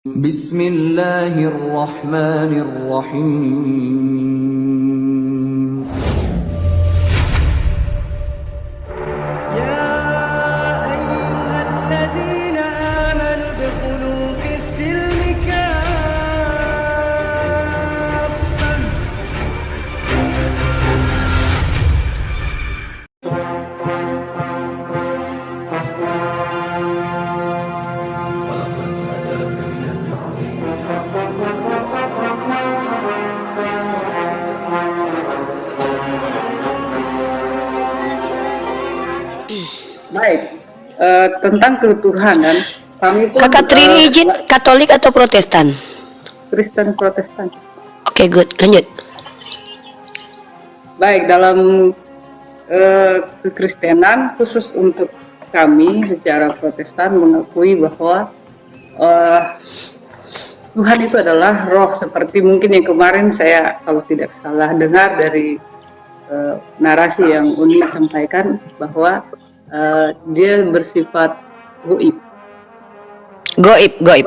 Bismillahirrahmanirrahim. يا أيها الذين آمنوا ادخلوا في السلم كافة. Baik, tentang ketuhanan, kami pun Kakak Trini izin Katolik atau Protestan? Kristen Protestan. Oke, good. Lanjut. Baik, dalam kekristenan khusus untuk kami secara Protestan mengakui bahwa Tuhan itu adalah roh, seperti mungkin yang kemarin saya kalau tidak salah dengar dari narasi yang Uni sampaikan bahwa dia bersifat goib. Goib.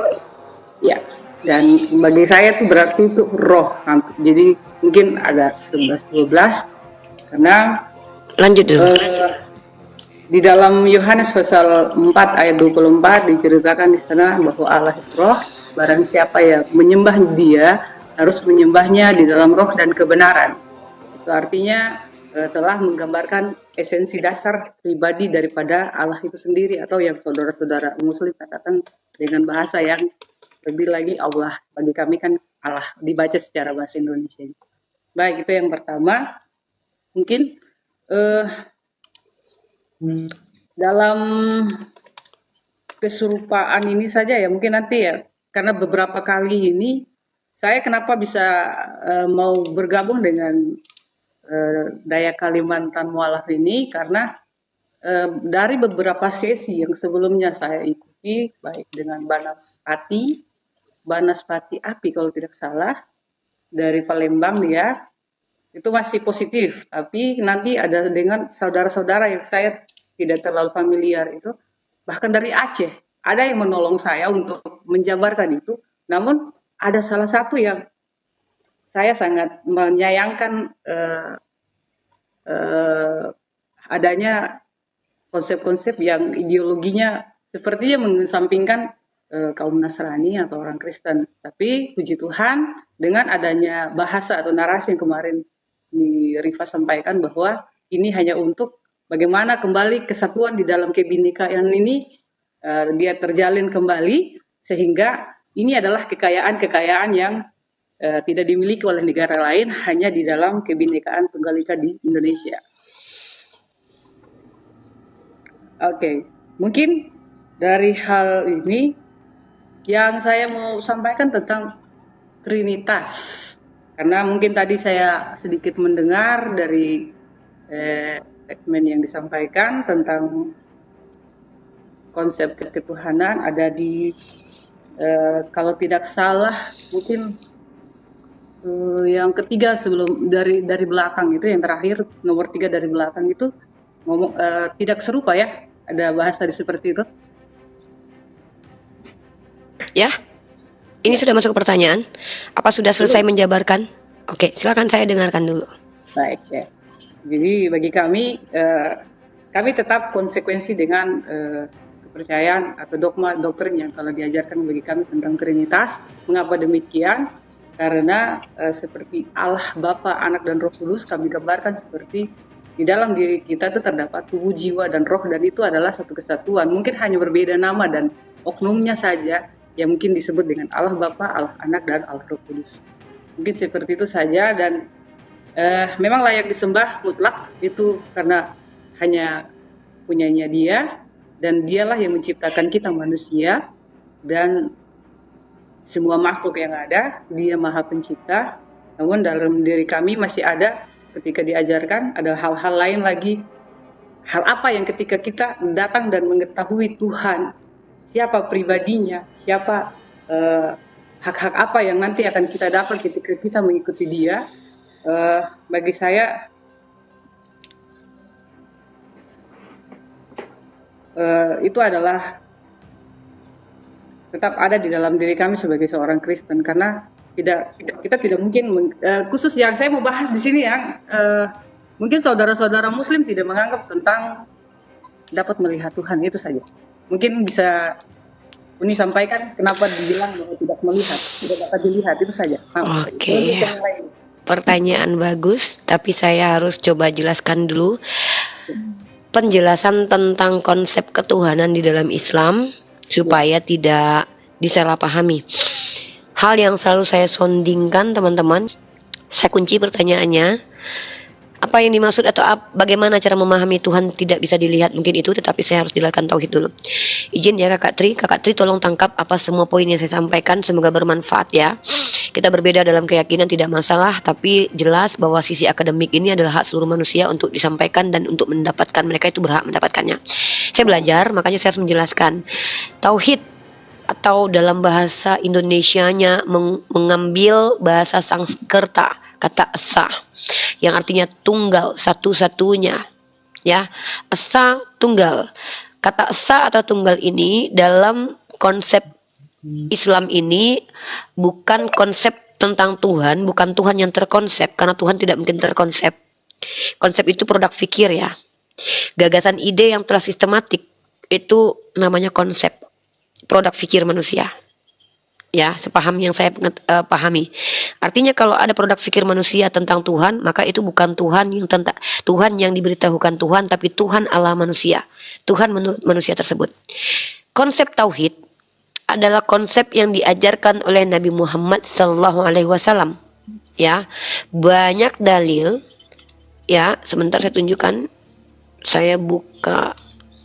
Ya, dan bagi saya itu berarti itu roh. Jadi mungkin ada 11-12 karena Lanjut dulu. di dalam Yohanes pasal 4 ayat 24 diceritakan di sana bahwa Allah itu roh, barang siapa yang menyembah dia harus menyembahnya di dalam roh dan kebenaran. Itu artinya telah menggambarkan esensi dasar pribadi daripada Allah itu sendiri, atau yang saudara-saudara Muslim katakan dengan bahasa yang lebih lagi Allah. Bagi kami kan Allah dibaca secara bahasa Indonesia. Baik, itu yang pertama. Mungkin dalam keserupaan ini saja ya, mungkin nanti ya, karena beberapa kali ini saya kenapa bisa mau bergabung dengan Daya Kalimantan Mualaf ini, karena dari beberapa sesi yang sebelumnya saya ikuti, baik dengan Banas Pati Api kalau tidak salah, dari Palembang dia, itu masih positif. Tapi nanti ada dengan saudara-saudara yang saya tidak terlalu familiar itu, bahkan dari Aceh, ada yang menolong saya untuk menjabarkan itu. Namun ada salah satu yang saya sangat menyayangkan adanya konsep-konsep yang ideologinya sepertinya mengesampingkan kaum Nasrani atau orang Kristen. Tapi puji Tuhan dengan adanya bahasa atau narasi yang kemarin di Rifa sampaikan bahwa ini hanya untuk bagaimana kembali kesatuan di dalam kebinekaan ini dia terjalin kembali, sehingga ini adalah kekayaan-kekayaan yang tidak dimiliki oleh negara lain, hanya di dalam kebinekaan Tunggal Ika di Indonesia. Oke, mungkin dari hal ini yang saya mau sampaikan tentang Trinitas, karena mungkin tadi saya sedikit mendengar dari segmen yang disampaikan tentang konsep ketuhanan ada di kalau tidak salah mungkin yang ketiga sebelum dari belakang itu, yang terakhir nomor 3 dari belakang itu ngomong tidak serupa ya, ada bahasa seperti itu Ya. Ini sudah masuk ke pertanyaan. Apa sudah selesai menjabarkan? Oke, silakan saya dengarkan dulu. baik ya. Jadi bagi kami kami tetap konsekuensi dengan kepercayaan atau dogma doktrin yang telah diajarkan bagi kami tentang Trinitas. Mengapa demikian? Karena seperti Allah Bapa, Anak dan Roh Kudus, kami gambarkan seperti di dalam diri kita itu terdapat tubuh, jiwa, dan roh, dan itu adalah satu kesatuan. Mungkin hanya berbeda nama dan oknumnya saja yang mungkin disebut dengan Allah Bapa, Allah Anak, dan Allah Roh Kudus. Mungkin seperti itu saja, dan memang layak disembah mutlak itu karena hanya punyanya Dia, dan Dialah yang menciptakan kita manusia dan semua makhluk yang ada. Dia Maha Pencipta. Namun dalam diri kami masih ada, ketika diajarkan, ada hal-hal lain lagi. Hal apa yang ketika kita datang dan mengetahui Tuhan, siapa pribadinya, siapa hak-hak apa yang nanti akan kita dapat ketika kita mengikuti Dia, bagi saya itu adalah tetap ada di dalam diri kami sebagai seorang Kristen, karena kita tidak mungkin khusus yang saya mau bahas di sini yang mungkin saudara-saudara Muslim tidak menganggap tentang dapat melihat Tuhan, itu saja. Mungkin bisa Uni sampaikan kenapa dibilang bahwa tidak melihat, tidak dapat dilihat, itu saja. Oke. Pertanyaan bagus, tapi saya harus coba jelaskan dulu penjelasan tentang konsep ketuhanan di dalam Islam supaya tidak disalahpahami. Hal yang selalu saya sondingkan teman-teman, saya kunci pertanyaannya, apa yang dimaksud atau bagaimana cara memahami Tuhan tidak bisa dilihat, mungkin itu, tetapi saya harus jelaskan tauhid dulu. Izin ya Kakak Tri tolong tangkap apa semua poin yang saya sampaikan, semoga bermanfaat ya. Kita berbeda dalam keyakinan tidak masalah, tapi jelas bahwa sisi akademik ini adalah hak seluruh manusia untuk disampaikan dan untuk mendapatkan, mereka itu berhak mendapatkannya. Saya belajar, makanya saya harus menjelaskan. Tauhid atau dalam bahasa Indonesianya mengambil bahasa Sanskerta, kata esa, yang artinya tunggal, satu-satunya, ya. Esa, tunggal. Kata esa atau tunggal ini dalam konsep Islam ini bukan konsep tentang Tuhan, bukan Tuhan yang terkonsep, karena Tuhan tidak mungkin terkonsep. Konsep itu produk fikir ya. Gagasan ide yang telah sistematik itu namanya konsep, produk fikir manusia. Ya, sepaham yang saya pahami. Artinya kalau ada produk fikir manusia tentang Tuhan, maka itu bukan Tuhan yang Tuhan yang diberitahukan Tuhan, tapi Tuhan Allah manusia. Tuhan menurut manusia tersebut. Konsep tauhid adalah konsep yang diajarkan oleh Nabi Muhammad SAW. Ya, banyak dalil. Ya, sebentar saya tunjukkan. Saya buka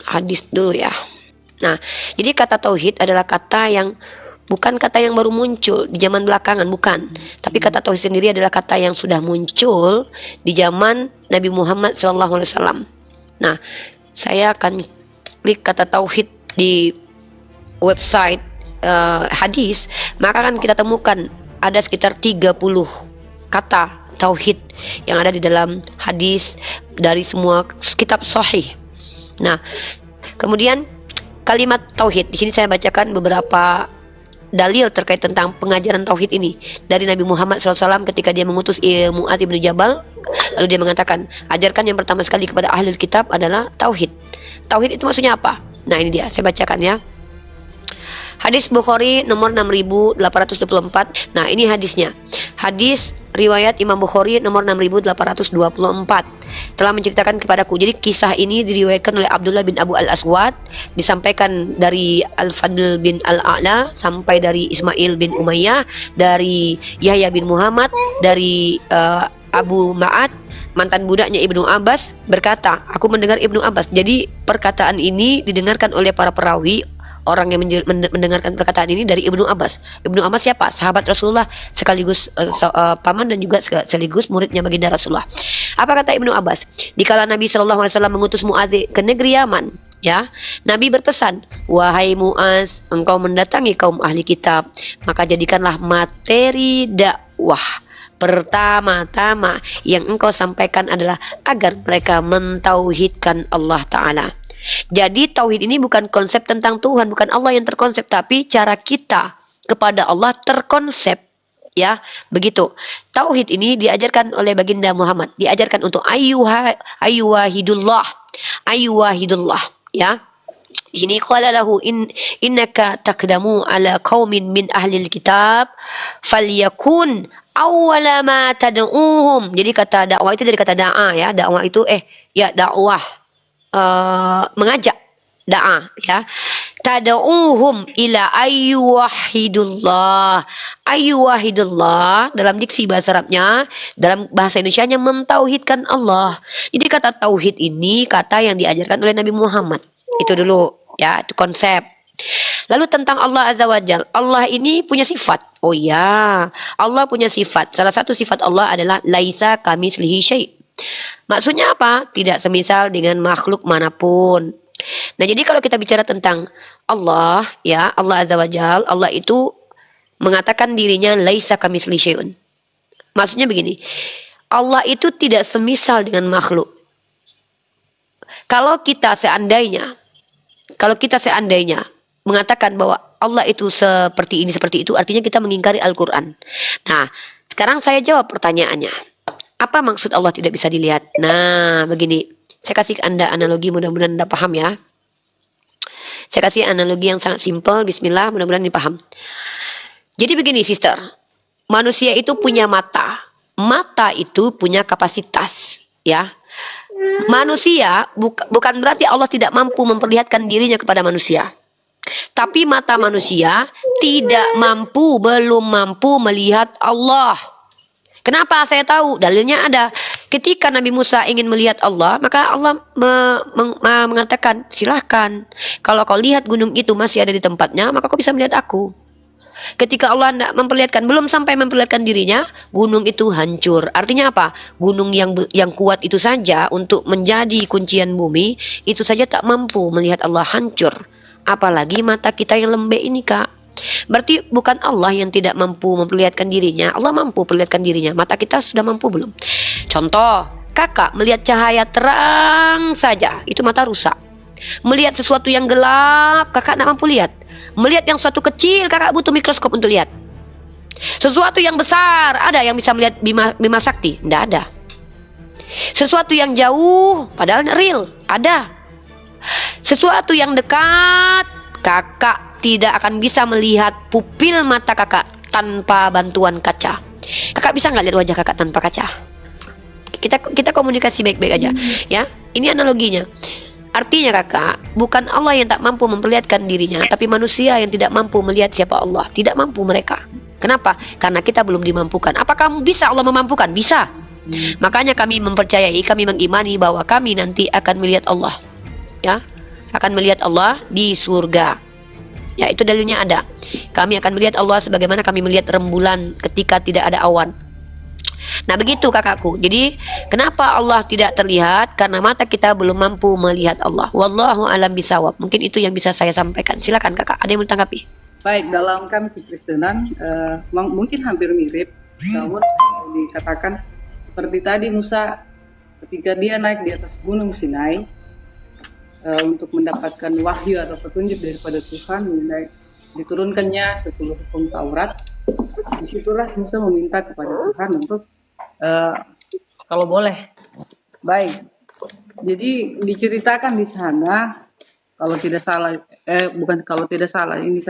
hadis dulu ya. Nah, jadi kata tauhid adalah kata yang bukan kata yang baru muncul di zaman belakangan, bukan. Tapi kata tauhid sendiri adalah kata yang sudah muncul di zaman Nabi Muhammad SAW. Nah, saya akan klik kata tauhid di website hadis, maka akan kita temukan ada sekitar 30 kata tauhid yang ada di dalam hadis dari semua kitab sahih. Nah, kemudian kalimat tauhid, di sini saya bacakan beberapa dalil terkait tentang pengajaran tauhid ini dari Nabi Muhammad SAW ketika dia mengutus Mu'adz bin Jabal. Lalu dia mengatakan, ajarkan yang pertama sekali kepada ahli kitab adalah tauhid. Tauhid itu maksudnya apa? Nah, ini dia, saya bacakan ya. Hadis Bukhari nomor 6824. Nah, ini hadisnya. Hadis riwayat Imam Bukhari nomor 6824 telah menceritakan kepadaku. Jadi kisah ini diriwayatkan oleh Abdullah bin Abu Al-Aswad, disampaikan dari Al-Fadl bin Al-A'la, sampai dari Ismail bin Umayyah, dari Yahya bin Muhammad, dari Abu Ma'ad, mantan budaknya Ibnu Abbas, berkata, aku mendengar Ibnu Abbas. Jadi perkataan ini didengarkan oleh para perawi, orang yang mendengarkan perkataan ini dari Ibnu Abbas. Ibnu Abbas siapa? Sahabat Rasulullah, sekaligus paman dan juga sekaligus muridnya baginda Rasulullah. Apa kata Ibnu Abbas? Dikala Nabi SAW mengutus Mu'adz ke negeri Yaman, ya, Nabi berpesan, wahai Mu'adz, engkau mendatangi kaum ahli kitab, maka jadikanlah materi dakwah pertama-tama yang engkau sampaikan adalah agar mereka mentauhidkan Allah Ta'ala. Jadi tauhid ini bukan konsep tentang Tuhan, bukan Allah yang terkonsep, tapi cara kita kepada Allah terkonsep, ya, begitu. Tauhid ini diajarkan oleh baginda Muhammad, diajarkan untuk ayyuwahidullah, ya. Ini qala lahu innaka taqdamu ala qaumin min ahlil kitab falyakun awwala ma tad'uhum. Jadi kata dakwah itu dari kata da'a ya, dakwah itu dakwah, mengajak, da'a ya. Tad'uhum ila ayyuwahidullah dalam diksi bahasa Arabnya, dalam bahasa Indonesianya mentauhidkan Allah. Jadi kata tauhid ini kata yang diajarkan oleh Nabi Muhammad. Itu dulu ya, itu konsep. Lalu tentang Allah Azza wa Jalla, Allah ini punya sifat. Oh ya, Allah punya sifat. Salah satu sifat Allah adalah laisa kamitslihi syai'. Maksudnya apa? Tidak semisal dengan makhluk manapun. Nah, jadi kalau kita bicara tentang Allah, ya, Allah Azza wa Jalla, Allah itu mengatakan dirinya laisa kamitslihi syai'un. Maksudnya begini, Allah itu tidak semisal dengan makhluk. Kalau kita seandainya mengatakan bahwa Allah itu seperti ini, seperti itu, artinya kita mengingkari Al-Quran. Nah, sekarang saya jawab pertanyaannya. Apa maksud Allah tidak bisa dilihat? Nah, begini. Saya kasih ke Anda analogi, mudah-mudahan Anda paham ya. Saya kasih analogi yang sangat simpel, bismillah, mudah-mudahan dipaham. Jadi begini, sister. Manusia itu punya mata. Mata itu punya kapasitas, ya. Manusia bukan berarti Allah tidak mampu memperlihatkan dirinya kepada manusia. Tapi mata manusia tidak mampu, belum mampu melihat Allah. Kenapa saya tahu? Dalilnya ada. Ketika Nabi Musa ingin melihat Allah, maka Allah mengatakan, silahkan. Kalau kau lihat gunung itu masih ada di tempatnya, maka kau bisa melihat aku. Ketika Allah tidak memperlihatkan, belum sampai memperlihatkan dirinya, gunung itu hancur. Artinya apa? Gunung yang kuat itu saja untuk menjadi kuncian bumi, itu saja tak mampu melihat Allah, hancur. Apalagi mata kita yang lembek ini, Kak. Berarti bukan Allah yang tidak mampu memperlihatkan dirinya, Allah mampu memperlihatkan dirinya. Mata kita sudah mampu belum? Contoh, kakak melihat cahaya terang saja, itu mata rusak. Melihat sesuatu yang gelap, kakak tidak mampu lihat. Melihat yang suatu kecil, kakak butuh mikroskop untuk lihat. Sesuatu yang besar, ada yang bisa melihat Bima Sakti? Tidak ada. Sesuatu yang jauh, padahal real, ada. Sesuatu yang dekat, kakak tidak akan bisa melihat pupil mata kakak tanpa bantuan kaca. Kakak bisa nggak lihat wajah kakak tanpa kaca? Kita komunikasi baik-baik aja, ya. Ini analoginya. Artinya kakak, bukan Allah yang tak mampu memperlihatkan dirinya, tapi manusia yang tidak mampu melihat siapa Allah. Tidak mampu mereka. Kenapa? Karena kita belum dimampukan. Apakah bisa Allah memampukan? Bisa. Makanya kami mempercayai, kami mengimani bahwa kami nanti akan melihat Allah. Ya, akan melihat Allah di surga. Ya, itu dalilnya ada. Kami akan melihat Allah sebagaimana kami melihat rembulan ketika tidak ada awan. Nah, begitu kakakku. Jadi kenapa Allah tidak terlihat? Karena mata kita belum mampu melihat Allah. Wallahu alam bisawab. Mungkin itu yang bisa saya sampaikan. Silakan kakak, ada yang mau ditanggapi? Baik, dalam kami kekristenan mungkin hampir mirip, namun dikatakan seperti tadi Musa ketika dia naik di atas gunung Sinai untuk mendapatkan wahyu atau petunjuk daripada Tuhan, diturunkannya 10 hukum Taurat. Disitulah Musa meminta kepada Tuhan untuk kalau boleh. Baik. Jadi diceritakan di sana, kalau tidak salah, bukan kalau tidak salah, ini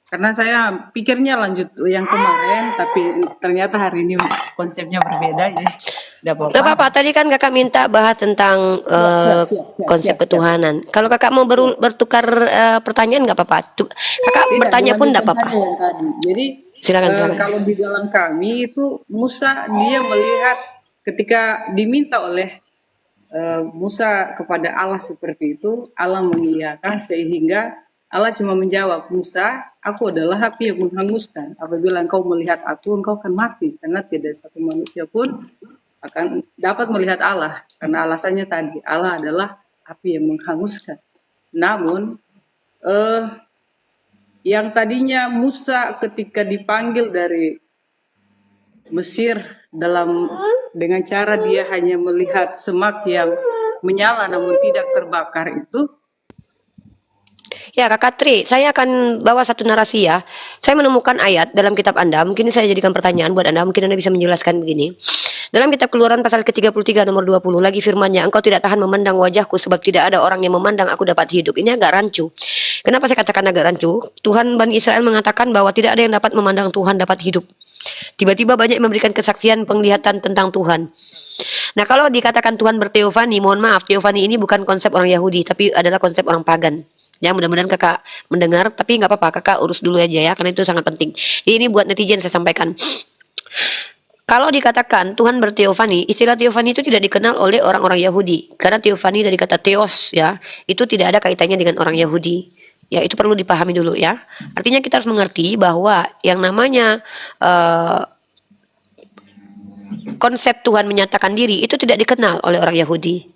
karena saya pikirnya lanjut yang kemarin, tapi ternyata hari ini konsepnya berbeda, jadi tidak apa-apa. Gak apa-apa, tadi kan kakak minta bahas tentang konsep ketuhanan. Kalau kakak mau bertukar pertanyaan nggak apa-apa. Kakak Tidak, bertanya pun nggak apa-apa. saja yang tadi. Jadi Silakan. kalau di dalam kami itu Musa dia melihat ketika diminta oleh Musa kepada Allah seperti itu, Allah mengiyakan sehingga Allah cuma menjawab, Musa, aku adalah api yang menghanguskan. Apabila engkau melihat aku, engkau akan mati. Karena tidak satu manusia pun akan dapat melihat Allah. Karena alasannya tadi, Allah adalah api yang menghanguskan. Namun, yang tadinya Musa ketika dipanggil dari Mesir dengan cara dia hanya melihat semak yang menyala namun tidak terbakar itu. Ya kakak Tri, saya akan bawa satu narasi ya. Saya menemukan ayat dalam kitab Anda, mungkin saya jadikan pertanyaan buat Anda, mungkin Anda bisa menjelaskan begini. Dalam kitab Keluaran pasal ke-33 nomor 20, lagi firmannya, engkau tidak tahan memandang wajahku sebab tidak ada orang yang memandang aku dapat hidup. Ini agak rancu. Kenapa saya katakan agak rancu? Tuhan Bani Israel mengatakan bahwa tidak ada yang dapat memandang Tuhan dapat hidup. Tiba-tiba banyak yang memberikan kesaksian penglihatan tentang Tuhan. Nah, kalau dikatakan Tuhan berteofani, mohon maaf, teofani ini bukan konsep orang Yahudi, tapi adalah konsep orang pagan. Ya, mudah-mudahan kakak mendengar, tapi nggak apa-apa, kakak urus dulu aja ya, karena itu sangat penting. Ini buat netizen saya sampaikan. Kalau dikatakan Tuhan berteofani, istilah teofani itu tidak dikenal oleh orang-orang Yahudi. Karena teofani dari kata theos, ya, itu tidak ada kaitannya dengan orang Yahudi. Ya, itu perlu dipahami dulu ya. Artinya kita harus mengerti bahwa yang namanya konsep Tuhan menyatakan diri itu tidak dikenal oleh orang Yahudi.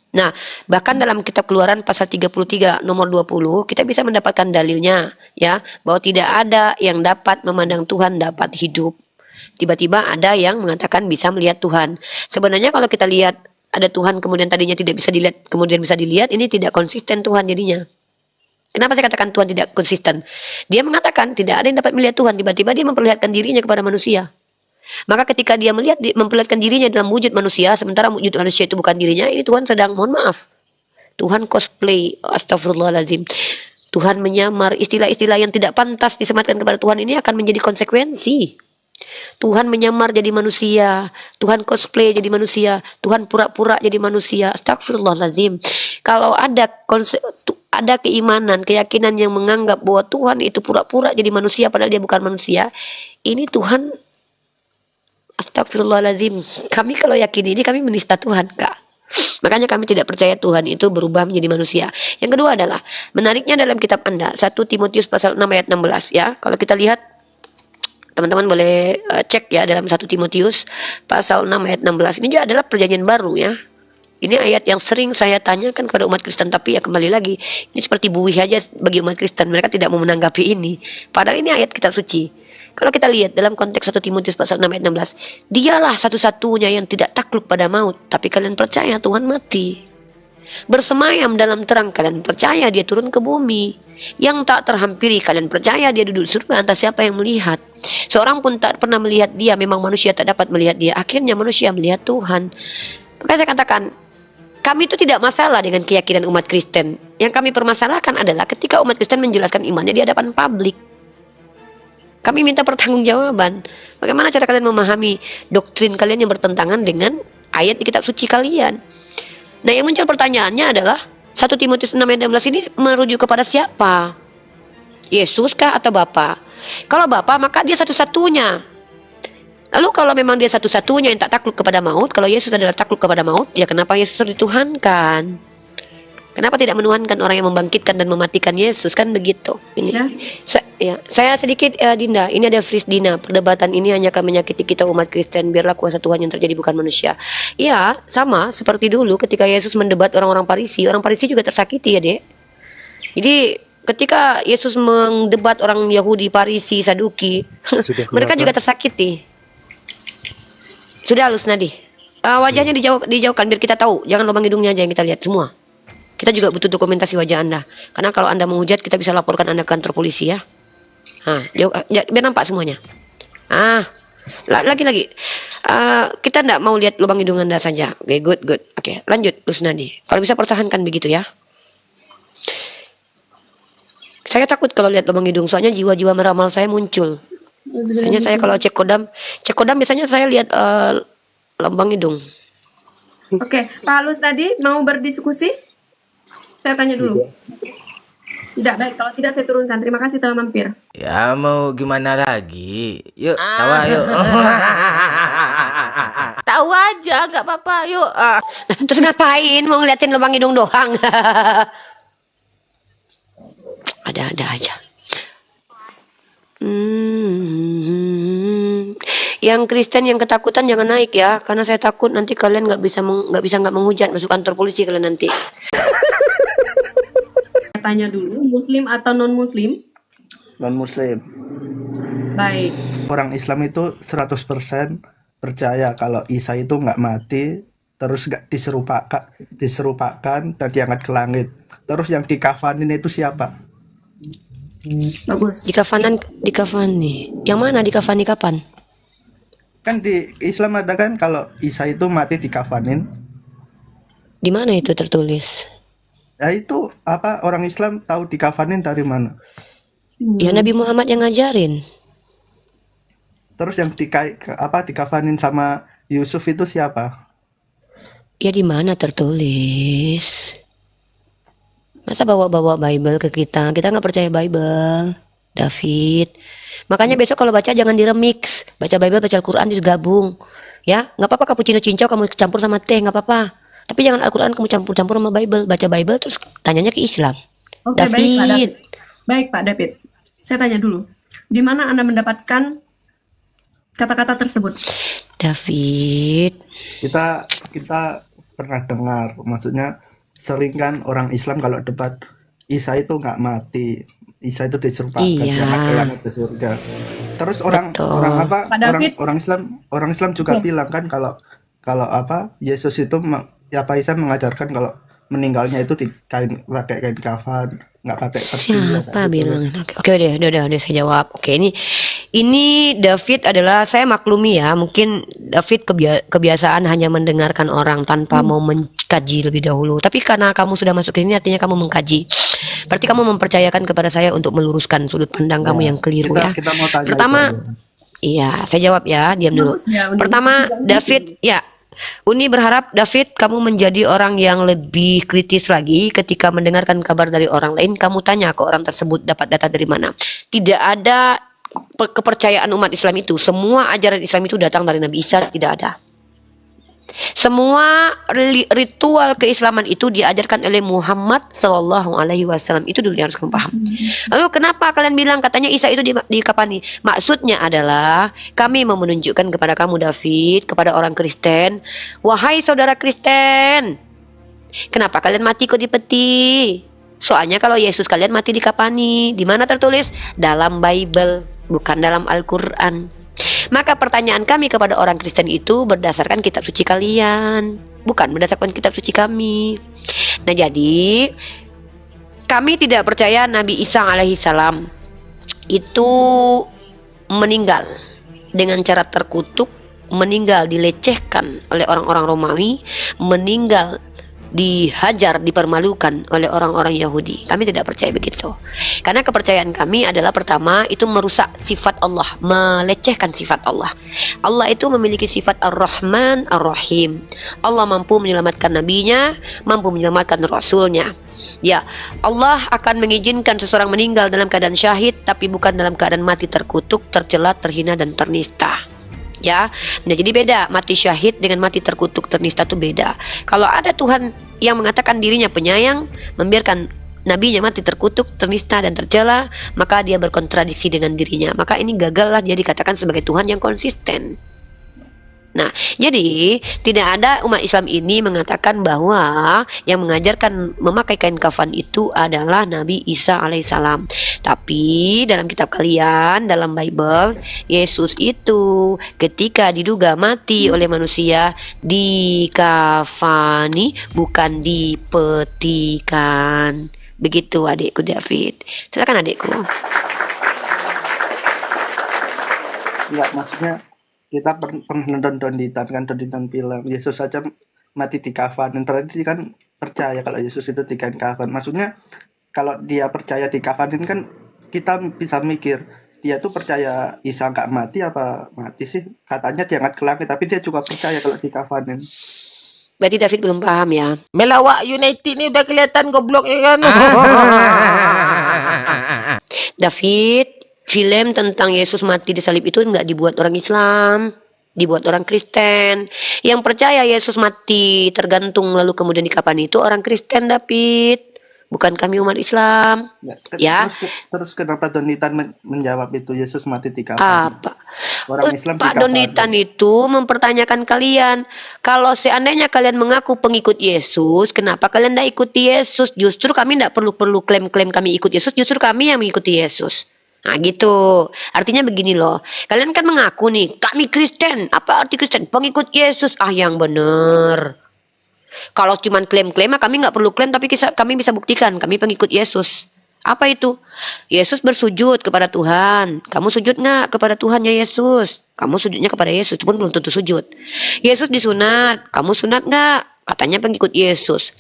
Nah, bahkan dalam kitab Keluaran pasal 33 nomor 20, kita bisa mendapatkan dalilnya ya, bahwa tidak ada yang dapat memandang Tuhan dapat hidup. Tiba-tiba ada yang mengatakan bisa melihat Tuhan. Sebenarnya kalau kita lihat ada Tuhan kemudian tadinya tidak bisa dilihat, kemudian bisa dilihat, ini tidak konsisten Tuhan jadinya. Kenapa saya katakan Tuhan tidak konsisten? Dia mengatakan tidak ada yang dapat melihat Tuhan. Tiba-tiba dia memperlihatkan dirinya kepada manusia. Maka ketika dia memperlihatkan dirinya dalam wujud manusia, sementara wujud manusia itu bukan dirinya, ini Tuhan sedang, mohon maaf, Tuhan cosplay, astagfirullahaladzim. Tuhan menyamar, istilah-istilah yang tidak pantas disematkan kepada Tuhan ini akan menjadi konsekuensi. Tuhan menyamar jadi manusia, Tuhan cosplay jadi manusia, Tuhan pura-pura jadi manusia. Astagfirullahaladzim. Kalau ada keimanan, keyakinan yang menganggap bahwa Tuhan itu pura-pura jadi manusia padahal dia bukan manusia, ini Tuhan, astagfirullahaladzim. Kami kalau yakin ini kami menista Tuhan, Kak. Makanya kami tidak percaya Tuhan itu berubah menjadi manusia. Yang kedua adalah, menariknya dalam kitab Anda, 1 Timotius pasal 6 ayat 16 ya. Kalau kita lihat, teman-teman boleh cek ya dalam 1 Timotius pasal 6 ayat 16. Ini juga adalah perjanjian baru ya. Ini ayat yang sering saya tanyakan kepada umat Kristen, tapi ya kembali lagi, ini seperti buih aja bagi umat Kristen. Mereka tidak mau menanggapi ini. Padahal ini ayat kitab suci. Kalau kita lihat dalam konteks 1 Timotius pasal 6 ayat 16, dialah satu-satunya yang tidak takluk pada maut, tapi kalian percaya Tuhan mati. Bersemayam dalam terang, kalian percaya dia turun ke bumi. Yang tak terhampiri, kalian percaya dia duduk di surga, entah siapa yang melihat. Seorang pun tak pernah melihat dia, memang manusia tak dapat melihat dia. Akhirnya manusia melihat Tuhan. Maka saya katakan, kami itu tidak masalah dengan keyakinan umat Kristen. Yang kami permasalahkan adalah ketika umat Kristen menjelaskan imannya di hadapan publik. Kami minta pertanggungjawaban. Bagaimana cara kalian memahami doktrin kalian yang bertentangan dengan ayat di kitab suci kalian? Nah, yang muncul pertanyaannya adalah 1 Timotius 6 ayat 16 ini merujuk kepada siapa? Yesus kah atau Bapa? Kalau Bapa, maka dia satu-satunya. Lalu kalau memang dia satu-satunya yang tak takluk kepada maut, kalau Yesus adalah takluk kepada maut, ya kenapa Yesus dituhankan? Kenapa tidak menuhankan orang yang membangkitkan dan mematikan Yesus? Kan begitu. Ini saya sedikit Dinda, ini ada Fris Dina. Perdebatan ini hanya akan menyakiti kita umat Kristen. Biarlah kuasa Tuhan yang terjadi, bukan manusia. Ya, sama seperti dulu ketika Yesus mendebat orang-orang Farisi. Orang Farisi juga tersakiti ya, Dek. Jadi ketika Yesus mendebat orang Yahudi, Farisi, Saduki, mereka juga tersakiti. Sudah halus Nadi. Wajahnya dijauhkan biar kita tahu. Jangan lubang hidungnya aja yang kita lihat semua. Kita juga butuh dokumentasi wajah Anda. Karena kalau Anda menghujat, kita bisa laporkan Anda ke kantor polisi ya. Biar nampak semuanya. Lagi-lagi. Kita tidak mau lihat lubang hidung Anda saja. Oke, good. Oke, lanjut Lusnadi. Kalau bisa pertahankan begitu ya. Saya takut kalau lihat lubang hidung, soalnya jiwa-jiwa meramal saya muncul. Biasanya saya kalau cek kodam biasanya saya lihat lubang hidung. Oke, Pak Lus tadi mau berdiskusi? Saya tanya dulu. Tidak, baik. Kalau tidak saya turunkan. Terima kasih telah mampir. Ya mau gimana lagi? Yuk, tawa yuk. Tahu aja, gak apa-apa. Yuk. Terus ngapain? Mau ngeliatin lubang hidung doang? Ada-ada aja. Yang Kristen yang ketakutan jangan naik ya, karena saya takut nanti kalian nggak bisa menghujat, masuk kantor polisi kalian nanti. Tanya dulu, Muslim atau non-Muslim? Non-Muslim. Baik. Orang Islam itu 100% percaya kalau Isa itu nggak mati, terus nggak diserupakan dan diangkat ke langit. Terus yang dikafanin itu siapa? Bagus. Dikafani. Yang mana dikafani kapan? Kan di Islam ada kan kalau Isa itu mati dikafanin. Di mana itu tertulis? Ya itu apa, orang Islam tahu dikafanin dari mana? Ya Nabi Muhammad yang ngajarin. Terus yang dikafanin sama Yusuf itu siapa? Ya di mana tertulis? Masa bawa-bawa Bible ke kita? Kita nggak percaya Bible, David. Makanya besok kalau baca jangan diremix. Baca Bible, baca Al-Quran digabung. Ya, nggak apa-apa cappuccino cincau kamu campur sama teh, nggak apa-apa. Tapi jangan Al-Quran kamu campur-campur sama Bible. Baca Bible terus tanyanya ke Islam. Oke, David. baik Pak David. Baik Pak David. Saya tanya dulu. Di mana Anda mendapatkan kata-kata tersebut? David. Kita pernah dengar, maksudnya sering kan orang Islam kalau debat Isa itu nggak mati, Isa itu diserupakan, diangkat ke langit ke surga. Terus orang Islam juga bilang kan kalau apa Yesus itu Isa mengajarkan kalau meninggalnya itu pakai kain kafan, nggak pakai peti ya, kayak Siapa gitu. bilang? Oke deh, udah saya jawab. Oke, ini David adalah, saya maklumi ya, mungkin David kebiasaan hanya mendengarkan orang tanpa mau mengkaji lebih dahulu. Tapi karena kamu sudah masuk ke sini, artinya kamu mengkaji. Berarti kamu mempercayakan kepada saya untuk meluruskan sudut pandang kamu Ya, yang keliru kita ya. kita mau tanya itu Pertama, aja. iya, saya jawab ya, diam dulu. Lurus ya, udah Pertama, tidak David, ya, Uni berharap David kamu menjadi orang yang lebih kritis lagi ketika mendengarkan kabar dari orang lain. Kamu tanya ke orang tersebut dapat data dari mana. Tidak ada kepercayaan umat Islam itu. Semua ajaran Islam itu datang dari Nabi Isa, tidak ada. Semua ritual keislaman itu diajarkan oleh Muhammad Sallallahu Alaihi Wasallam. Itu dulu yang harus kamu paham. Lalu kenapa kalian bilang katanya Isa itu dikafani? Maksudnya adalah kami mau menunjukkan kepada kamu David, kepada orang Kristen, wahai saudara Kristen, kenapa kalian mati kok di peti? Soalnya kalau Yesus kalian mati dikafani. Di mana tertulis? Dalam Bible, bukan dalam Al-Quran. Maka pertanyaan kami kepada orang Kristen itu berdasarkan kitab suci kalian, bukan berdasarkan kitab suci kami. Nah, jadi kami tidak percaya Nabi Isa alaihissalam itu meninggal dengan cara terkutuk, meninggal dilecehkan oleh orang-orang Romawi, meninggal dihajar, dipermalukan oleh orang-orang Yahudi. Kami tidak percaya begitu. Karena kepercayaan kami adalah pertama itu merusak sifat Allah, melecehkan sifat Allah. Allah itu memiliki sifat Ar-Rahman Ar-Rahim. Allah mampu menyelamatkan nabinya, mampu menyelamatkan rasulnya. Ya, Allah akan mengizinkan seseorang meninggal dalam keadaan syahid, tapi bukan dalam keadaan mati terkutuk, tercela, terhina dan ternista. Ya, nah jadi beda mati syahid dengan mati terkutuk ternista itu beda. Kalau ada Tuhan yang mengatakan dirinya penyayang, membiarkan nabinya mati terkutuk, ternista dan tercela, maka dia berkontradiksi dengan dirinya. Maka ini gagallah dia dikatakan sebagai Tuhan yang konsisten. Nah, jadi tidak ada umat Islam ini mengatakan bahwa yang mengajarkan memakai kain kafan itu adalah Nabi Isa alaihissalam. Tapi dalam kitab kalian, dalam Bible, Yesus itu ketika diduga mati oleh manusia dikafani, bukan dipetikan. Begitu adikku David. Silakan adikku. Enggak, maksudnya kita pernah nonton Donditan film Yesus saja mati di kafan, dan tradisi kan percaya kalau Yesus itu di kafan. Maksudnya kalau dia percaya di kafanin kan kita bisa mikir dia tuh percaya Isa nggak mati apa mati sih? Katanya diangkat ke langit, tapi dia juga percaya kalau di kafanin. Berarti David belum paham ya. Melawak United nih udah kelihatan goblok ya kan. David, film tentang Yesus mati di salib itu nggak dibuat orang Islam, dibuat orang Kristen. Yang percaya Yesus mati tergantung lalu kemudian dikafani itu orang Kristen, David, bukan kami umat Islam. Ya. Terus kenapa Donditan menjawab itu Yesus mati di kafan? Apa? Orang Islam Pak Donditan itu mempertanyakan kalian. Kalau seandainya kalian mengaku pengikut Yesus, kenapa kalian tidak ikuti Yesus? Justru kami tidak perlu klaim-klaim kami ikut Yesus, justru kami yang mengikuti Yesus. Nah gitu. Artinya begini loh. Kalian kan mengaku nih, kami Kristen. Apa arti Kristen? Pengikut Yesus. Ah, yang bener. Kalau cuma klaim-klaim, kami nggak perlu klaim, tapi kami bisa buktikan kami pengikut Yesus. Apa itu? Yesus bersujud kepada Tuhan. Kamu sujud nggak kepada Tuhannya Yesus? Kamu sujudnya kepada Yesus, pun belum tentu sujud. Yesus disunat. Kamu sunat nggak? Katanya pengikut Yesus.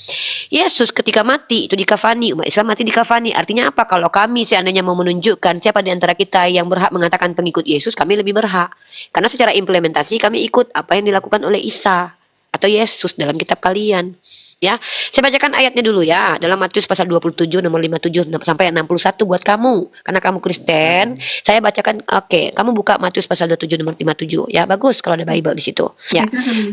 Yesus ketika mati itu dikafani, umat Islam mati dikafani. Artinya apa? Kalau kami seandainya mau menunjukkan siapa di antara kita yang berhak mengatakan pengikut Yesus, kami lebih berhak. Karena secara implementasi kami ikut apa yang dilakukan oleh Isa atau Yesus dalam kitab kalian. Ya, saya bacakan ayatnya dulu ya, dalam Matius pasal 27 nomor 57 sampai 61 buat kamu, karena kamu Kristen. Saya bacakan, oke, kamu buka Matius pasal 27 nomor 57 ya, bagus kalau ada Bible di situ. Ya.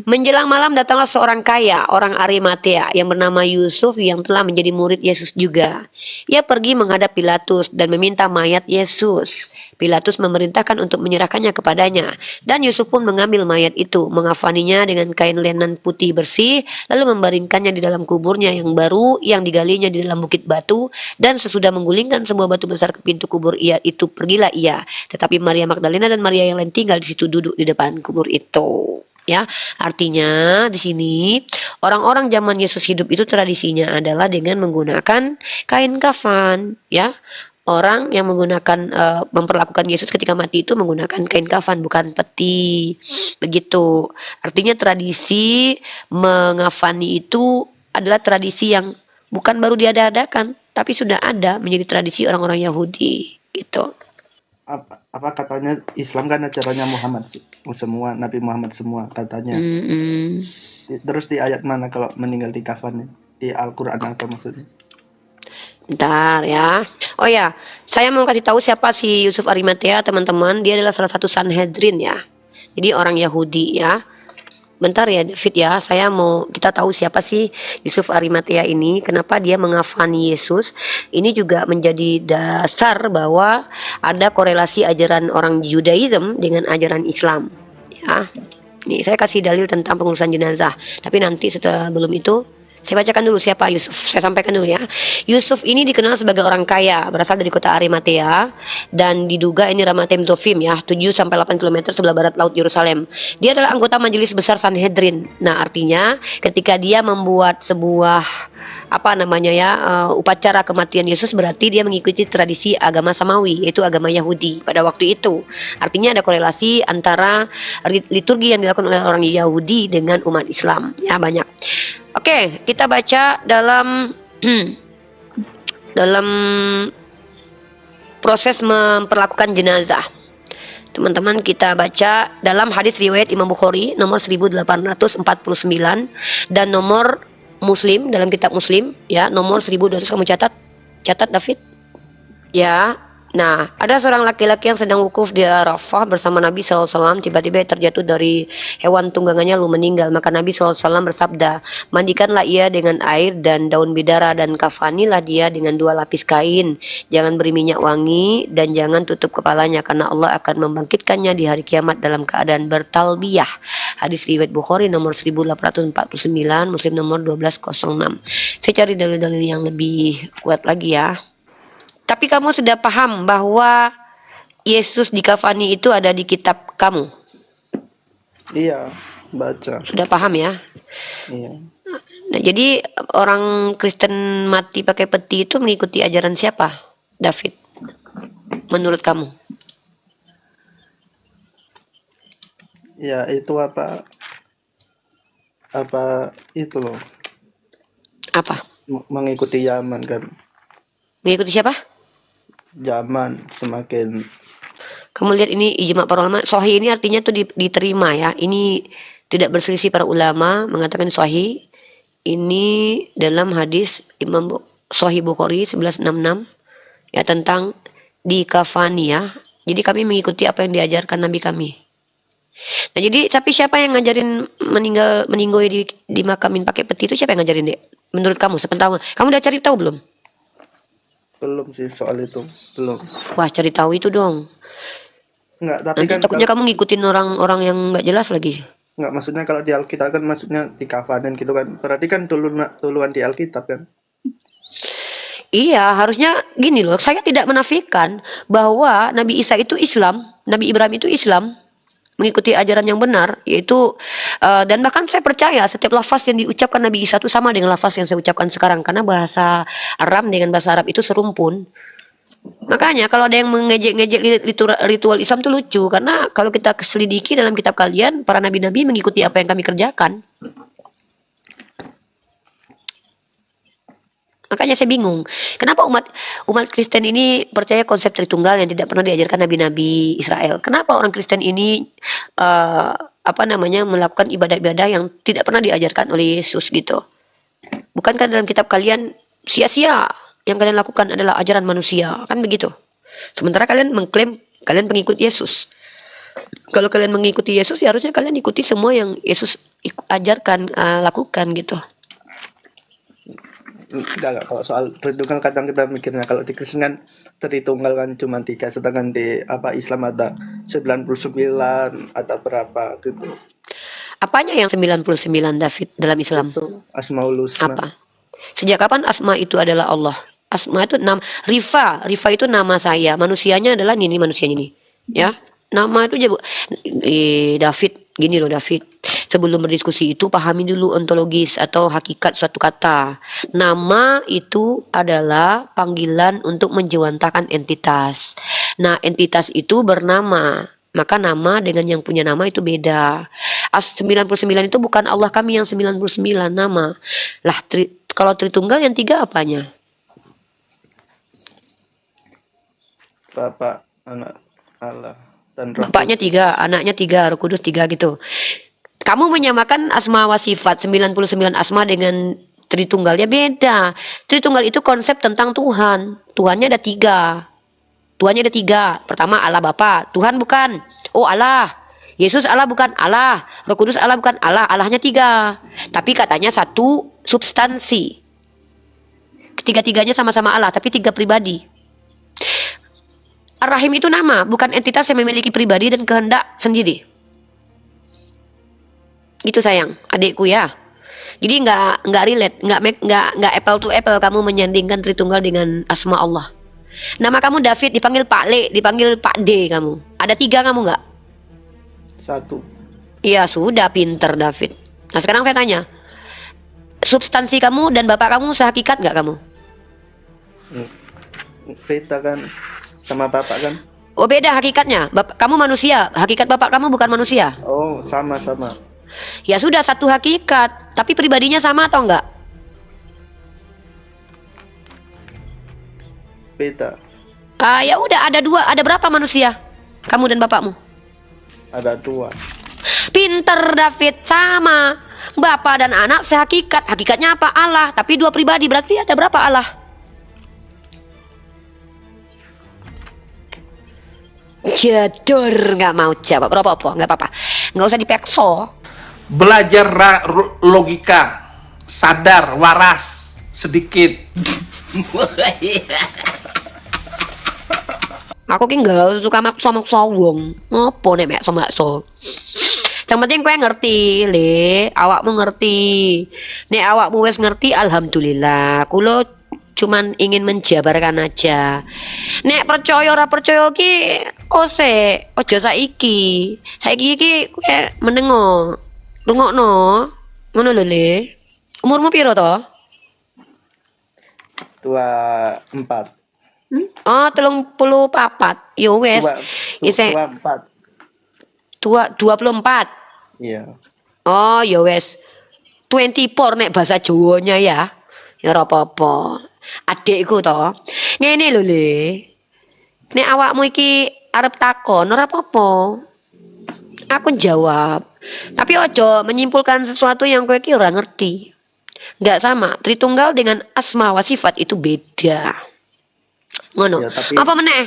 Menjelang malam datanglah seorang kaya, orang Arimatea yang bernama Yusuf yang telah menjadi murid Yesus juga. Ia pergi menghadap Pilatus dan meminta mayat Yesus. Pilatus memerintahkan untuk menyerahkannya kepadanya, dan Yusuf pun mengambil mayat itu, mengafaninya dengan kain lenan putih bersih, lalu membaringkannya di dalam kuburnya yang baru yang digalinya di dalam bukit batu. Dan sesudah menggulingkan sebuah batu besar ke pintu kubur ia itu, pergilah ia. Tetapi Maria Magdalena dan Maria yang lain tinggal di situ duduk di depan kubur itu. Ya, artinya di sini orang-orang zaman Yesus hidup itu tradisinya adalah dengan menggunakan kain kafan, ya. Orang yang menggunakan memperlakukan Yesus ketika mati itu menggunakan kain kafan bukan peti. Begitu. Artinya tradisi mengafani itu adalah tradisi yang bukan baru diada-adakan, tapi sudah ada menjadi tradisi orang-orang Yahudi gitu. Apa katanya Islam kan acaranya Muhammad semua, Nabi Muhammad semua katanya. Terus di ayat mana kalau meninggal di kafan? Di Al-Qur'an apa maksudnya? Bentar ya. Oh ya, saya mau kasih tahu siapa si Yusuf Arimatea, teman-teman. Dia adalah salah satu Sanhedrin ya. Jadi orang Yahudi ya. Bentar ya David ya, kita tahu siapa sih Yusuf Arimatea ini, kenapa dia mengafani Yesus. Ini juga menjadi dasar bahwa ada korelasi ajaran orang Judaism dengan ajaran Islam ya. Nih saya kasih dalil tentang pengurusan jenazah, tapi nanti setelah belum itu saya bacakan dulu siapa Yusuf. Saya sampaikan dulu ya. Yusuf ini dikenal sebagai orang kaya, berasal dari kota Arimatea, dan diduga ini Ramatem Zofim ya, 7-8 km sebelah barat laut Yerusalem. Dia adalah anggota majelis besar Sanhedrin. Nah, artinya ketika dia membuat sebuah upacara kematian Yesus, berarti dia mengikuti tradisi agama Samawi, yaitu agama Yahudi pada waktu itu. Artinya ada korelasi antara liturgi yang dilakukan oleh orang Yahudi dengan umat Islam. Ya, banyak. Oke, kita baca dalam dalam proses memperlakukan jenazah. Teman-teman, kita baca dalam hadis riwayat Imam Bukhari nomor 1849 dan nomor Muslim dalam kitab Muslim ya nomor 1200. Kamu catat David ya. Nah, ada seorang laki-laki yang sedang wukuf di Arafah bersama Nabi SAW. Tiba-tiba terjatuh dari hewan tunggangannya lalu meninggal. Maka Nabi SAW bersabda, mandikanlah ia dengan air dan daun bidara dan kafanilah dia dengan 2 lapis kain. Jangan beri minyak wangi dan jangan tutup kepalanya karena Allah akan membangkitkannya di hari kiamat dalam keadaan bertalbiyah. Hadis riwayat Bukhari nomor 1849, Muslim nomor 1206. Saya cari dalil-dalil yang lebih kuat lagi ya. Tapi kamu sudah paham bahwa Yesus dikafani itu ada di kitab kamu? Iya, baca. Sudah paham ya? Iya. Nah, jadi orang Kristen mati pakai peti itu mengikuti ajaran siapa, David? Menurut kamu? Ya, itu apa itu loh. Apa? Mengikuti zaman kan. Mengikuti siapa? Zaman semakin. Kamu lihat ini ijma para ulama. Sahih ini artinya tuh diterima ya. Ini tidak berselisih para ulama mengatakan sahih. Ini dalam hadis Imam Sahih Bukhari 1166 ya tentang dikafani ya. Jadi kami mengikuti apa yang diajarkan Nabi kami. Nah, jadi tapi siapa yang ngajarin meninggoy dimakamin pakai peti itu, siapa yang ngajarin, Dek? Menurut kamu sepengetahuan. Kamu udah cari tahu belum? Belum sih soal itu, belum. Wah, cari tahu itu dong. Enggak, tapi Nanti kan takutnya kamu ngikutin orang-orang yang nggak jelas lagi. enggak, maksudnya kalau di Alkitab kan maksudnya di kafanin gitu kan. Berarti kan duluan di Alkitab kan. Iya, harusnya gini loh. Saya tidak menafikan bahwa Nabi Isa itu Islam, Nabi Ibrahim itu Islam, mengikuti ajaran yang benar, yaitu dan bahkan saya percaya setiap lafaz yang diucapkan Nabi Isa itu sama dengan lafaz yang saya ucapkan sekarang, karena bahasa Aram dengan bahasa Arab itu serumpun. Makanya kalau ada yang mengejek-ngejek ritual Islam itu lucu, karena kalau kita selidiki dalam kitab kalian, para nabi-nabi mengikuti apa yang kami kerjakan. Makanya saya bingung, kenapa umat Kristen ini percaya konsep Tritunggal yang tidak pernah diajarkan nabi-nabi Israel? Kenapa orang Kristen ini melakukan ibadah-ibadah yang tidak pernah diajarkan oleh Yesus gitu? Bukankah dalam kitab kalian sia-sia yang kalian lakukan adalah ajaran manusia, kan begitu? Sementara kalian mengklaim kalian pengikut Yesus. Kalau kalian mengikuti Yesus, ya harusnya kalian ikuti semua yang Yesus ajarkan, lakukan gitu. Enggak, kalau soal Tritunggal kadang kita mikirnya kalau di Kristen kan Tritunggal kan cuma 3, sedangkan di Islam ada 99 atau berapa gitu. Apanya yang 99, David, dalam Islam? Itu Asmaul Husna. Apa? Sejak kapan Asma itu adalah Allah? Asma itu nama Rifa itu nama saya, manusianya adalah ini manusianya ini. Ya. Nama itu David, gini loh David. Sebelum berdiskusi itu pahami dulu ontologis atau hakikat suatu kata. Nama itu adalah panggilan untuk menjewantahkan entitas. Nah, entitas itu bernama. Maka nama dengan yang punya nama itu beda. 99 itu bukan Allah kami yang 99 nama. Lah, kalau Tritunggal yang 3 apanya? Bapak, Anak, Allah, dan Roh Bapaknya Kudus. 3, anaknya 3, Roh Kudus 3 gitu. Kamu menyamakan asma wa sifat 99 asma dengan Tritunggalnya beda. Tritunggal itu konsep tentang Tuhan. Tuhannya ada 3. Tuhannya ada 3. Pertama Allah Bapa. Tuhan bukan. Oh Allah. Yesus Allah bukan. Allah. Roh Kudus Allah bukan. Allah. Allahnya 3. Tapi katanya satu substansi. Ketiga-tiganya sama-sama Allah. Tapi 3 pribadi. Ar-Rahim itu nama, bukan entitas yang memiliki pribadi dan kehendak sendiri. Gitu sayang, adikku ya. Jadi nggak relate, nggak apple to apple kamu menyandingkan Tritunggal dengan asma Allah. Nama kamu David, dipanggil Pak Le, dipanggil Pak D kamu. Ada 3 kamu nggak? 1. Iya sudah, pinter David. Nah sekarang saya tanya, substansi kamu dan bapak kamu sehakikat nggak kamu? Beda kan sama bapak kan? Oh beda hakikatnya. Kamu manusia, hakikat bapak kamu bukan manusia. Oh, sama-sama. Ya sudah, satu hakikat, tapi pribadinya sama atau enggak? Beda. Ah ya udah, ada 2, ada berapa manusia? Kamu dan bapakmu? Ada 2. Pinter David, sama. Bapak dan anak sehakikat. Hakikatnya apa? Allah, tapi 2 pribadi, berarti ada berapa Allah? Jador, nggak mau jawab. Apa-apa, nggak apa-apa. Nggak usah dipekso. Belajar logika, sadar, waras, sedikit. Aku ki nggak suka maksa-maksa wong. Ngopo nek maksa-maksa? Yang penting kowe ngerti, Le. Awakmu ngerti. Nek awakmu wis ngerti, alhamdulillah. Kulo cuman ingin menjabarkan aja. Nek percaya ora percaya ki ose, ojo saiki. Saiki iki kowe menengo. Rungokno. Ngono lho, Le. Umurmu piro to? 24. Oh, 34. Yo wes. Isih 24. 24. Iya. Oh, ya wes. 24 nek bahasa Jawanya ya. Ya ora apa-apa. Adikku to. Ngene lho, Le. Nek awakmu iki arep takon ora apa-apa. Aku jawab. Tapi ojo menyimpulkan sesuatu yang kowe iki ora ngerti. Enggak sama. Tritunggal dengan asma wa sifat itu beda. Ngono. Ya, tapi Apa meneh?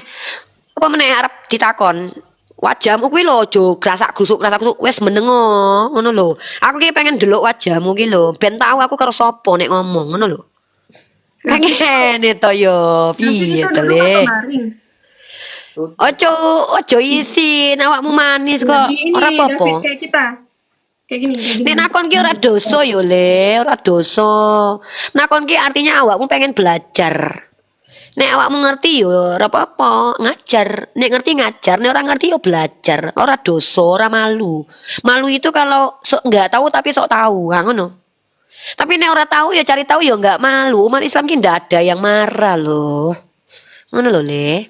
Apa meneh arep ditakon? Wajahmu kuwi lho aja grasak-grusuk wis menengo ngono lho. Aku ki pengen delok wajahmu ki lho, ben tau aku karo sapa nek ngomong ngono lho. Ngene to yo, piye to Le? Ojo isin, awakmu manis kok. Jadi ini Ora David apa-apa. kayak kita. Kayak gini. Nek nakon ki ora dosa yo Le, ora dosa. Nakon ki artinya awakmu pengen belajar. Nek awakmu ngerti yo ora apa-apa, ngajar. Nek ngerti ngajar, nek ora ngerti yo belajar. Ora dosa, ora malu. Malu itu kalau sok enggak tahu tapi sok tahu, ha ngono. Tapi nek ora tahu ya cari tahu yo enggak malu. Umat Islam ki ndak ada yang marah loh. Ngono lho, Le.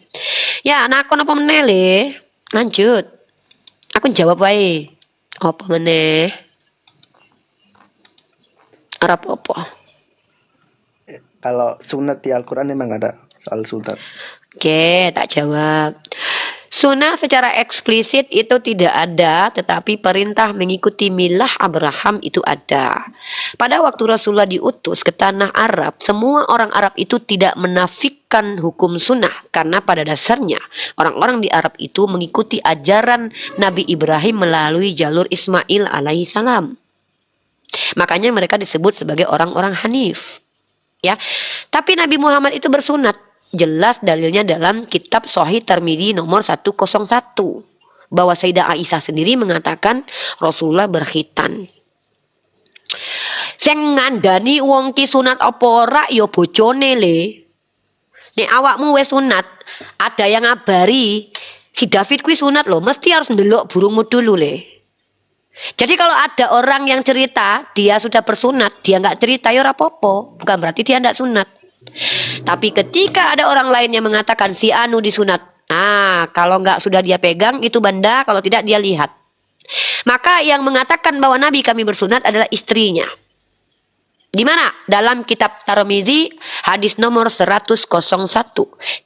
Ya, nakon apa meneh, Le? Lanjut. Aku jawab wae. Apa meneh? Ora apa-apa. kalau sunat di Al-Quran emang ada soal sunat. Oke, tak jawab. Sunnah secara eksplisit itu tidak ada, tetapi perintah mengikuti milah Abraham itu ada. Pada waktu Rasulullah diutus ke tanah Arab, semua orang Arab itu tidak menafikan hukum sunnah, karena pada dasarnya orang-orang di Arab itu mengikuti ajaran Nabi Ibrahim melalui jalur Ismail alaihissalam. Makanya mereka disebut sebagai orang-orang Hanif. Ya, tapi Nabi Muhammad itu bersunat. Jelas dalilnya dalam kitab Sahih Tirmidzi nomor 101 bahwa Sayyidah Aisyah sendiri mengatakan Rasulullah berkhitan. Sing ngandani wong ki sunat apa ora ya bojone Le. Nek awakmu wis sunat, ada yang ngabari si David kuwi sunat loh, mesti harus ndelok burungmu dulu Le. Jadi kalau ada orang yang cerita dia sudah bersunat, dia nggak cerita ya ora apa-apa, bukan berarti dia nggak sunat. Tapi ketika ada orang lain yang mengatakan si anu disunat, nah kalau nggak sudah dia pegang itu benda, kalau tidak dia lihat. Maka yang mengatakan bahwa Nabi kami bersunat adalah istrinya. Di mana? Dalam kitab Tirmizi hadis nomor 101.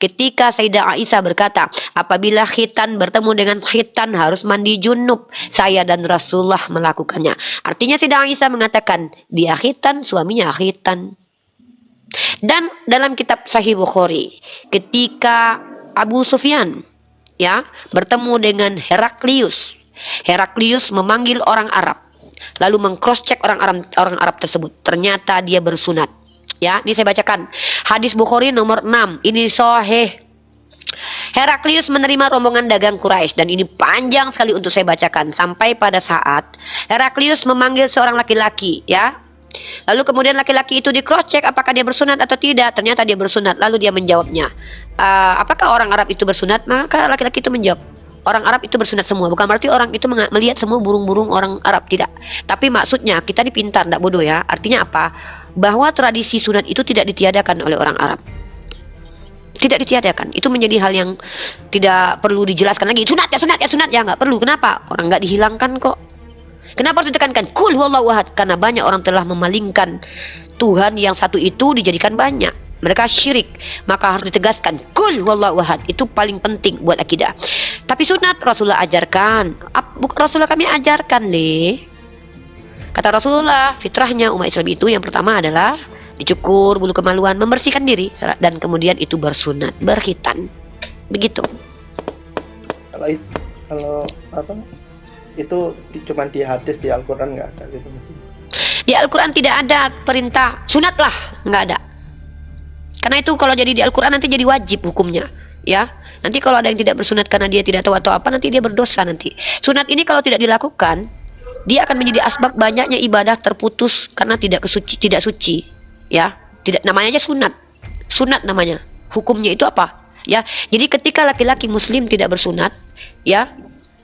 Ketika Sayyidah Aisyah berkata, apabila khitan bertemu dengan khitan harus mandi junub. Saya dan Rasulullah melakukannya. Artinya Sayyidah Aisyah mengatakan, dia khitan, suaminya khitan. Dan dalam kitab Sahih Bukhari, ketika Abu Sufyan ya bertemu dengan Heraklius, Heraklius memanggil orang Arab, lalu mengcross-check orang Arab tersebut. Ternyata dia bersunat. Ya, ini saya bacakan. Hadis Bukhari nomor 6. Ini sahih. Heraklius menerima rombongan dagang Quraisy dan ini panjang sekali untuk saya bacakan sampai pada saat Heraklius memanggil seorang laki-laki, ya. Lalu kemudian laki-laki itu di cross check apakah dia bersunat atau tidak. Ternyata dia bersunat. Lalu dia menjawabnya, apakah orang Arab itu bersunat? Maka laki-laki itu menjawab, orang Arab itu bersunat semua. Bukan berarti orang itu melihat semua burung-burung orang Arab, tidak. Tapi maksudnya kita dipintar, tidak bodoh ya. Artinya apa? Bahwa tradisi sunat itu tidak ditiadakan oleh orang Arab. Tidak ditiadakan. Itu menjadi hal yang tidak perlu dijelaskan lagi. Sunat ya, nggak perlu. Kenapa? Orang nggak dihilangkan kok. Kenapa harus ditekankan? Kul huwallahu ahad. Karena banyak orang telah memalingkan Tuhan yang satu itu dijadikan banyak. Mereka syirik. Maka harus ditegaskan Kul huwallahu ahad. Itu paling penting buat akidah. Tapi sunat Rasulullah ajarkan. Rasulullah kami ajarkan deh. Kata Rasulullah, fitrahnya umat Islam itu yang pertama adalah dicukur bulu kemaluan, membersihkan diri, dan kemudian itu bersunat, berkhitan. Begitu. Kalau apa? Itu cuma di hadis, di Al-Quran nggak ada gitu. Di Al-Quran tidak ada perintah sunat lah, nggak ada. Karena itu kalau jadi di Al-Quran nanti jadi wajib hukumnya, ya. Nanti kalau ada yang tidak bersunat karena dia tidak tahu atau apa, nanti dia berdosa nanti. Sunat ini kalau tidak dilakukan, dia akan menjadi asbab banyaknya ibadah terputus karena tidak suci, ya. Tidak, namanya aja sunat. Sunat namanya. Hukumnya itu apa? Ya. Jadi ketika laki-laki muslim tidak bersunat, ya,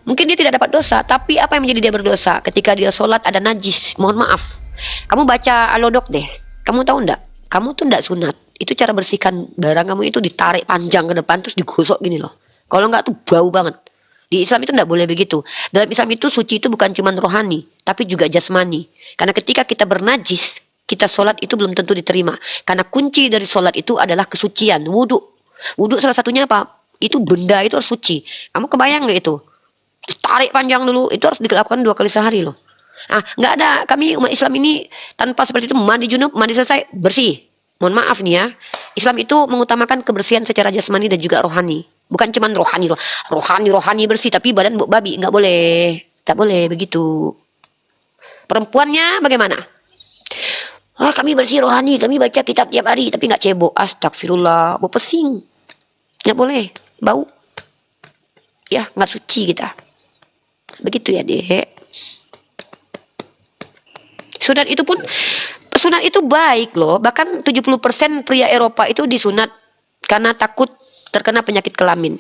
mungkin dia tidak dapat dosa, tapi apa yang menjadi dia berdosa? Ketika dia sholat ada najis, mohon maaf. Kamu baca Al-Odok deh. Kamu tahu enggak? Kamu tuh enggak sunat. Itu cara bersihkan barang kamu itu ditarik panjang ke depan terus digosok gini loh. Kalau enggak tuh bau banget. Di Islam itu enggak boleh begitu. Dalam Islam itu suci itu bukan cuma rohani, tapi juga jasmani. Karena ketika kita bernajis, kita sholat itu belum tentu diterima. Karena kunci dari sholat itu adalah kesucian, wudhu. Wudhu salah satunya apa? Itu benda itu harus suci. Kamu kebayang nggak itu? Tarik panjang dulu, itu harus dilakukan 2 kali sehari loh. Ah, nggak ada, kami umat Islam ini tanpa seperti itu mandi junub, mandi selesai, bersih. Mohon maaf nih ya, Islam itu mengutamakan kebersihan secara jasmani dan juga rohani. Bukan cuma rohani bersih, tapi badan buk babi, nggak boleh. Nggak boleh begitu. Perempuannya bagaimana? Kami bersih rohani, kami baca kitab tiap hari, tapi nggak cebok. Astagfirullah, bau pesing. Nggak boleh, bau. Ya, nggak suci kita. Begitu ya, Dek. Sunat itu baik loh. Bahkan 70% pria Eropa itu disunat karena takut terkena penyakit kelamin.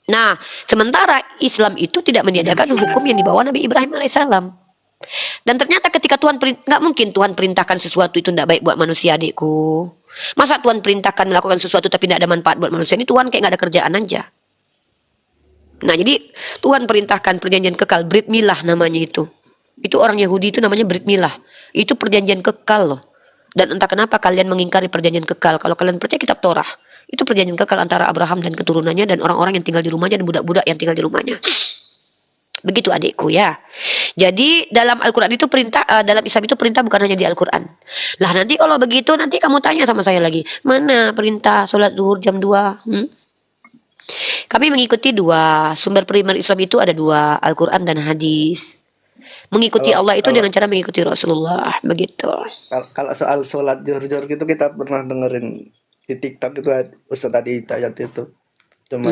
Nah, sementara Islam itu tidak meniadakan hukum yang dibawa Nabi Ibrahim alaihissalam. Dan ternyata ketika nggak mungkin Tuhan perintahkan sesuatu itu tidak baik buat manusia, adikku. Masa Tuhan perintahkan melakukan sesuatu tapi tidak ada manfaat buat manusia? Ini Tuhan kayak nggak ada kerjaan aja. Nah, jadi Tuhan perintahkan perjanjian kekal, Brit Milah namanya itu. Itu orang Yahudi itu namanya Brit Milah. Itu perjanjian kekal loh. Dan entah kenapa kalian mengingkari perjanjian kekal. Kalau kalian percaya kitab Torah, itu perjanjian kekal antara Abraham dan keturunannya dan orang-orang yang tinggal di rumahnya dan budak-budak yang tinggal di rumahnya. Begitu adikku ya. Jadi dalam Al-Quran itu perintah, dalam Islam itu perintah bukan hanya di Al-Quran. Lah nanti kalau begitu nanti kamu tanya sama saya lagi, mana perintah sholat zuhur jam 2? Kami mengikuti 2 sumber primer Islam itu ada 2, Al-Quran dan hadis. Mengikuti Allah itu dengan cara mengikuti Rasulullah, begitu. Kalau soal sholat zuhur gitu kita pernah dengerin di TikTok itu Ustaz tadi Hidayat itu. Cuma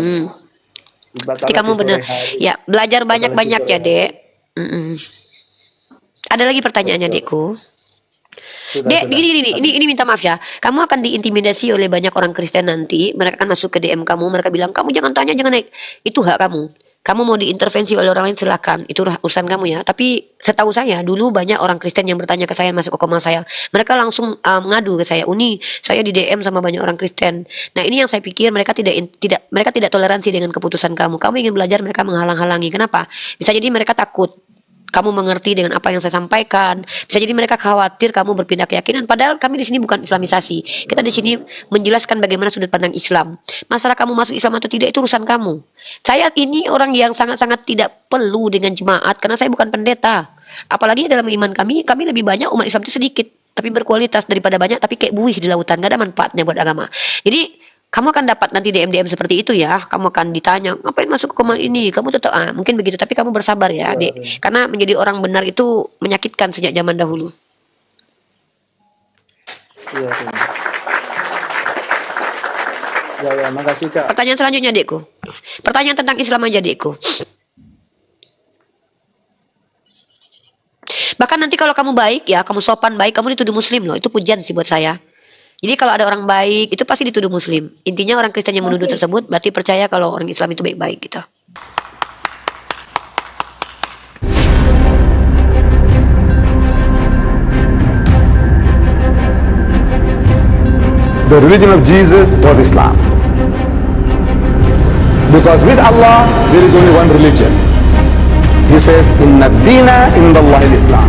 Jadi kamu benar. Ya, belajar banyak-banyak ya, Dek. Ada lagi pertanyaannya, Dekku? Dek, ini minta maaf ya. Kamu akan diintimidasi oleh banyak orang Kristen nanti. Mereka akan masuk ke DM kamu. Mereka bilang, kamu jangan tanya, jangan naik. Itu hak kamu. Kamu mau diintervensi oleh orang lain silakan, itu urusan kamu ya. Tapi setahu saya dulu banyak orang Kristen yang bertanya ke saya masuk ke koma saya. Mereka langsung mengadu ke saya, Uni, saya di DM sama banyak orang Kristen. Nah ini yang saya pikir mereka tidak toleransi dengan keputusan kamu. Kamu ingin belajar, mereka menghalang-halangi. Kenapa? Bisa jadi mereka takut kamu mengerti dengan apa yang saya sampaikan. Bisa jadi mereka khawatir kamu berpindah keyakinan. Padahal kami di sini bukan Islamisasi. Kita di sini menjelaskan bagaimana sudut pandang Islam. Masalah kamu masuk Islam atau tidak itu urusan kamu. Saya ini orang yang sangat-sangat tidak perlu dengan jemaat karena saya bukan pendeta. Apalagi dalam iman kami lebih banyak, umat Islam itu sedikit tapi berkualitas daripada banyak tapi kayak buih di lautan, gak ada manfaatnya buat agama. Jadi kamu akan dapat nanti DM seperti itu ya. Kamu akan ditanya, ngapain masuk ke koma ini? Kamu tetap mungkin begitu, tapi kamu bersabar ya, Dek. Karena menjadi orang benar itu menyakitkan sejak zaman dahulu. Iya. Ya, makasih Kak. Pertanyaan selanjutnya, Dekku. Pertanyaan tentang Islam aja, Dekku. Bahkan nanti kalau kamu baik ya, kamu sopan baik, kamu dituduh muslim loh. Itu pujian sih buat saya. Jadi kalau ada orang baik, itu pasti dituduh muslim. Intinya orang Kristen yang menuduh tersebut berarti percaya kalau orang Islam itu baik-baik gitu. The religion of Jesus was Islam. Because with Allah, there is only one religion. He says, Inna dina indallahi al-Islam.